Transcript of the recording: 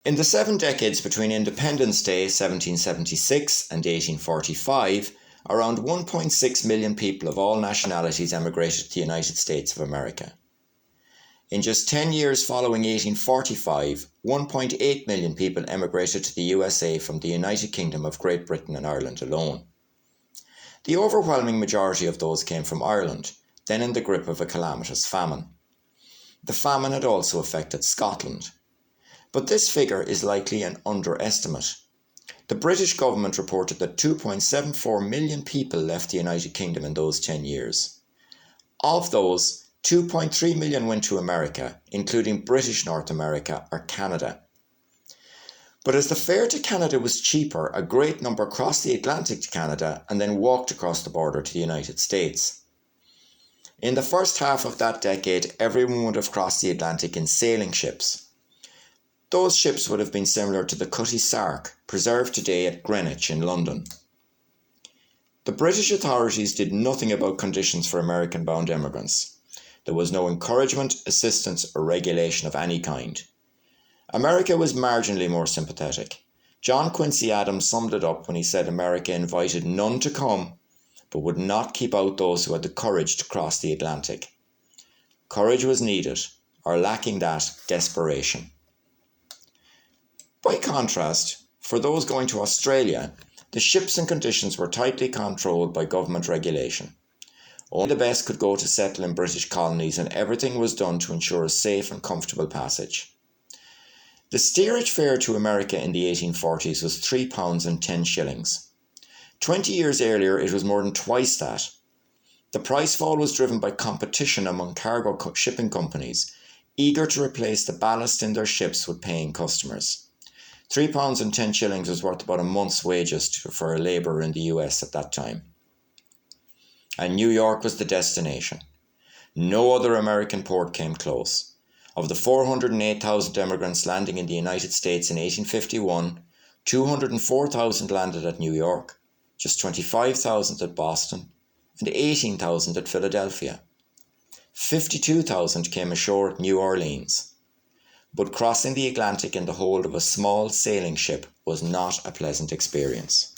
In the 7 decades between Independence Day 1776 and 1845, around 1.6 million people of all nationalities emigrated to the United States of America. In just 10 years following 1845, 1.8 million people emigrated to the USA from the United Kingdom of Great Britain and Ireland alone. The overwhelming majority of those came from Ireland, then in the grip of a calamitous famine. The famine had also affected Scotland. But this figure is likely an underestimate. The British government reported that 2.74 million people left the United Kingdom in those 10 years. Of those, 2.3 million went to America, including British North America or Canada. But as the fare to Canada was cheaper, a great number crossed the Atlantic to Canada and then walked across the border to the United States. In the first half of that decade, everyone would have crossed the Atlantic in sailing ships. Those ships would have been similar to the Cutty Sark, preserved today at Greenwich in London. The British authorities did nothing about conditions for American-bound immigrants. There was no encouragement, assistance, or regulation of any kind. America was marginally more sympathetic. John Quincy Adams summed it up when he said America invited none to come, but would not keep out those who had the courage to cross the Atlantic. Courage was needed, or lacking that, desperation. By contrast, for those going to Australia, the ships and conditions were tightly controlled by government regulation. Only the best could go to settle in British colonies, and everything was done to ensure a safe and comfortable passage. The steerage fare to America in the 1840s was £3.10. 20 years earlier, it was more than twice that. The price fall was driven by competition among cargo shipping companies, eager to replace the ballast in their ships with paying customers. £3.10 was worth about a month's wages for a labourer in the US at that time. And New York was the destination. No other American port came close. Of the 408,000 immigrants landing in the United States in 1851, 204,000 landed at New York, just 25,000 at Boston, and 18,000 at Philadelphia. 52,000 came ashore at New Orleans. But crossing the Atlantic in the hold of a small sailing ship was not a pleasant experience.